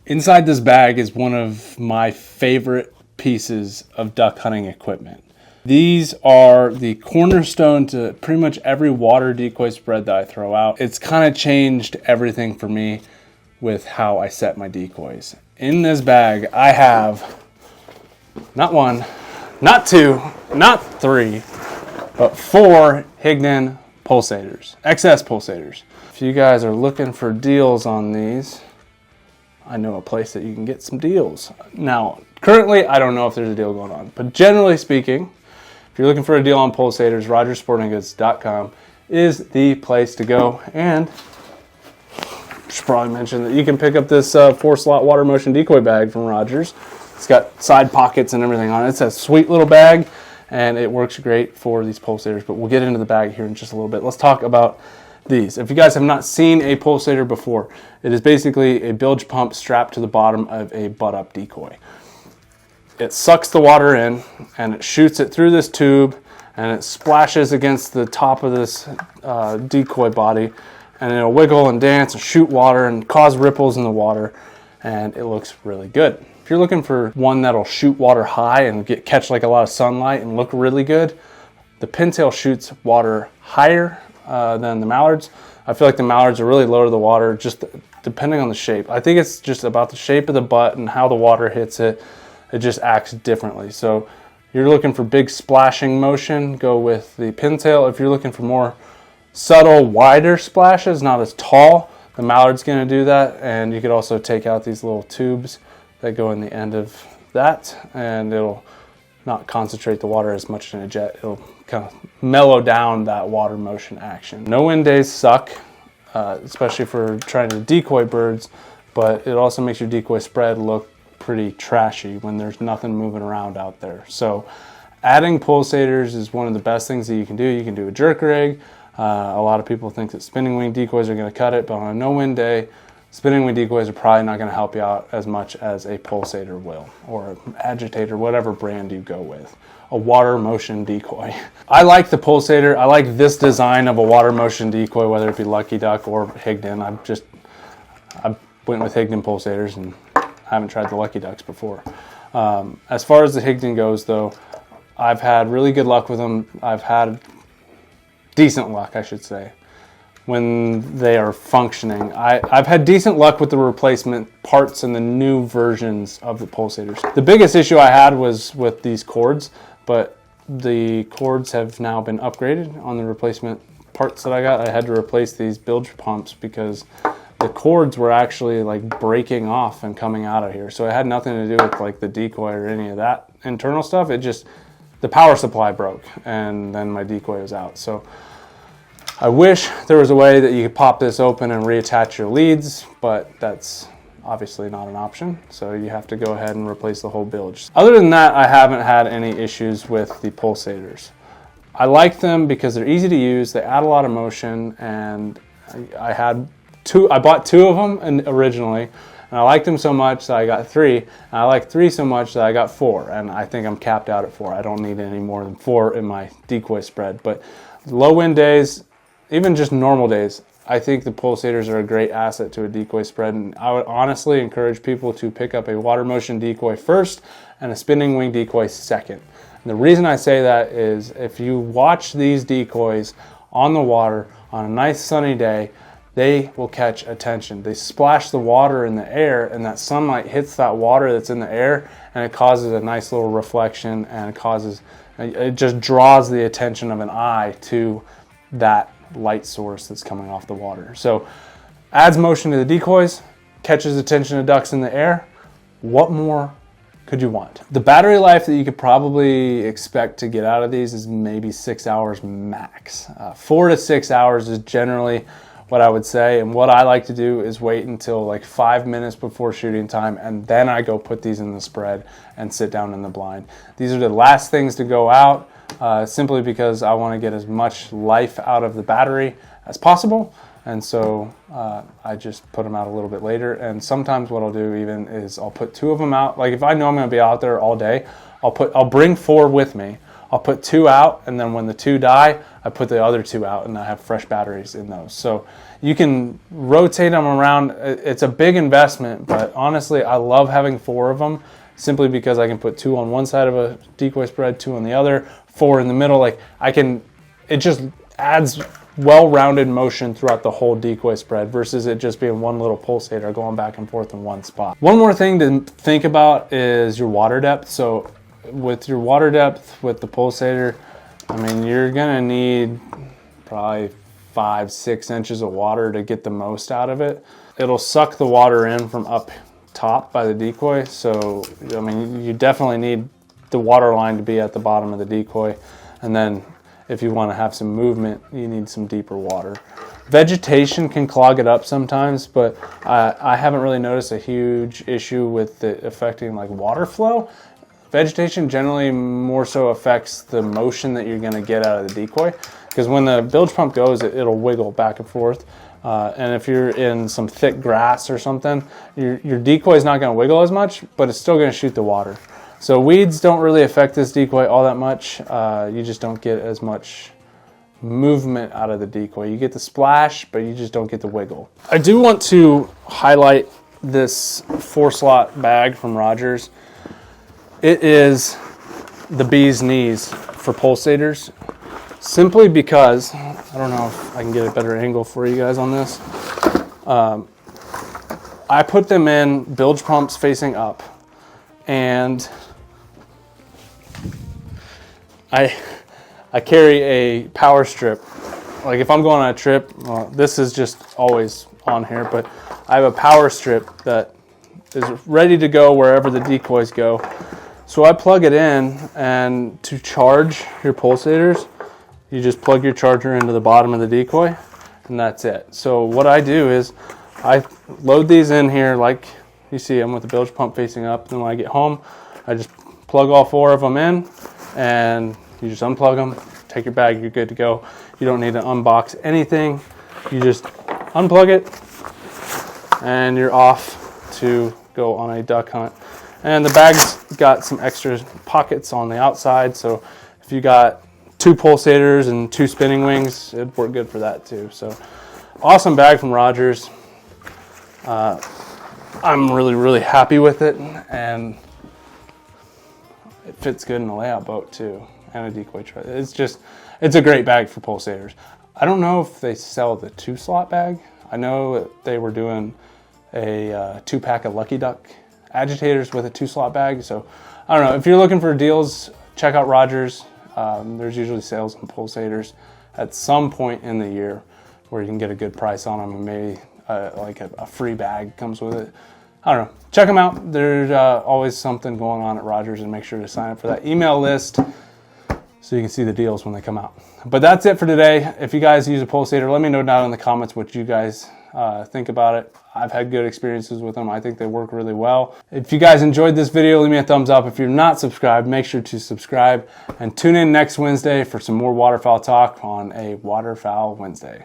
Inside this bag is one of my favorite pieces of duck hunting equipment. These are the cornerstone to pretty much every water decoy spread that I throw out. It's kind of changed everything for me with how I set my decoys. In this bag, I have not one, not two, not three, but 4 Higdon Pulsators, XS Pulsators. If you guys are looking for deals on these, I know a place that you can get some deals. Now, currently, I don't know if there's a deal going on, but generally speaking, if you're looking for a deal on Pulsators, RogersSportingGoods.com is the place to go. And I should probably mention that you can pick up this 4-slot water motion decoy bag from Rogers. It's got side pockets and everything on it. It's a sweet little bag, and it works great for these Pulsators, but we'll get into the bag here in just a little bit. Let's talk about these. If you guys have not seen a Pulsator before, it is basically a bilge pump strapped to the bottom of a butt-up decoy. It sucks the water in and it shoots it through this tube and it splashes against the top of this decoy body, and it'll wiggle and dance and shoot water and cause ripples in the water, and it looks really good. If you're looking for one that'll shoot water high and catch like a lot of sunlight and look really good, the Pintail shoots water higher than the mallards. I feel like the mallards are really low to the water, just depending on the shape. I think it's just about the shape of the butt and how the water hits it. It just acts differently. So you're looking for big splashing motion, go with the Pintail. If you're looking for more subtle, wider splashes, not as tall, the mallard's going to do that. And you could also take out these little tubes that go in the end of that, and it'll not concentrate the water as much in a jet. It'll kind of mellow down that water motion action. No wind days suck, especially for trying to decoy birds, but it also makes your decoy spread look pretty trashy when there's nothing moving around out there. So adding Pulsators is one of the best things that you can do. You can do a jerk rig. A lot of people think that spinning wing decoys are going to cut it, but on a no wind day, spinning wing decoys are probably not going to help you out as much as a Pulsator will, or an agitator, whatever brand you go with. A water motion decoy. I like the Pulsator. I like this design of a water motion decoy, whether it be Lucky Duck or Higdon. I went with Higdon Pulsators and I haven't tried the Lucky Ducks before. As far as the Higdon goes, though, I've had really good luck with them. I've had decent luck, I should say, when they are functioning. I've had decent luck with the replacement parts and the new versions of the Pulsators. The biggest issue I had was with these cords, but the cords have now been upgraded on the replacement parts that I got. I had to replace these bilge pumps because the cords were actually like breaking off and coming out of here. So it had nothing to do with like the decoy or any of that internal stuff. It just, the power supply broke and then my decoy was out. So I wish there was a way that you could pop this open and reattach your leads, but that's obviously not an option. So you have to go ahead and replace the whole bilge. Other than that, I haven't had any issues with the Pulsators. I like them because they're easy to use. They add a lot of motion, and I bought 2 of them originally, and I liked them so much that I got 3. And I like 3 so much that I got 4, and I think I'm capped out at 4. I don't need any more than 4 in my decoy spread. But low wind days, even just normal days, I think the Pulsators are a great asset to a decoy spread, and I would honestly encourage people to pick up a water motion decoy first and a spinning wing decoy second. And the reason I say that is if you watch these decoys on the water on a nice sunny day, they will catch attention. They splash the water in the air, and that sunlight hits that water that's in the air, and it causes a nice little reflection, and it just draws the attention of an eye to that light source that's coming off the water. So adds motion to the decoys, catches attention of ducks in the air. What more could you want? The battery life that you could probably expect to get out of these is maybe 6 hours max. 4 to 6 hours is generally what I would say, and what I like to do is wait until like 5 minutes before shooting time, and then I go put these in the spread and sit down in the blind. These are the last things to go out, simply because I want to get as much life out of the battery as possible, and so I just put them out a little bit later. And sometimes what I'll do even is I'll put 2 of them out. Like if I know I'm going to be out there all day, I'll bring 4 with me. I'll put 2 out, and then when the 2 die, I put the other 2 out, and I have fresh batteries in those. So you can rotate them around. It's a big investment, but honestly, I love having 4 of them simply because I can put 2 on one side of a decoy spread, 2 on the other, 4 in the middle. Like it just adds well-rounded motion throughout the whole decoy spread versus it just being one little pulsator going back and forth in one spot. One more thing to think about is your water depth. So with your water depth with the pulsator, I mean, you're gonna need probably 5-6 inches of water to get the most out of it. It'll suck the water in from up top by the decoy. So, I mean, you definitely need the water line to be at the bottom of the decoy. And then if you want to have some movement, you need some deeper water. Vegetation can clog it up sometimes, but I haven't really noticed a huge issue with it affecting like water flow. Vegetation generally more so affects the motion that you're going to get out of the decoy, because when the bilge pump goes, it'll wiggle back and forth. And if you're in some thick grass or something, your decoy is not going to wiggle as much, but it's still going to shoot the water. So weeds don't really affect this decoy all that much. You just don't get as much movement out of the decoy. You get the splash, but you just don't get the wiggle. I do want to highlight this 4-slot bag from Rogers. It is the bee's knees for pulsators, simply because, I don't know if I can get a better angle for you guys on this. I put them in bilge pumps facing up, and I carry a power strip. Like if I'm going on a trip, well, this is just always on here, but I have a power strip that is ready to go wherever the decoys go. So I plug it in, and to charge your pulsators, you just plug your charger into the bottom of the decoy, and that's it. So what I do is I load these in here like you see them with the bilge pump facing up. Then when I get home, I just plug all 4 of them in, and you just unplug them, take your bag, you're good to go. You don't need to unbox anything. You just unplug it, and you're off to go on a duck hunt. And the bag's got some extra pockets on the outside, so if you got 2 pulsators and 2 spinning wings, it'd work good for that too. So awesome bag from Rogers. I'm really happy with it, and it fits good in a layout boat too, and a decoy truck. It's a great bag for pulsators. I don't know if they sell the 2-slot bag. I know that they were doing a 2-pack of Lucky Duck agitators with a 2-slot bag. So I don't know, if you're looking for deals, check out Rogers. There's usually sales on pulsators at some point in the year where you can get a good price on them, and maybe like a free bag comes with it. I don't know, check them out. There's always something going on at Rogers, and make sure to sign up for that email list so you can see the deals when they come out. But that's it for today. If you guys use a pulsator, let me know down in the comments what you guys think about it. I've had good experiences with them. I think they work really well. If you guys enjoyed this video, leave me a thumbs up. If you're not subscribed, make sure to subscribe, and tune in next Wednesday for some more waterfowl talk on a Waterfowl Wednesday.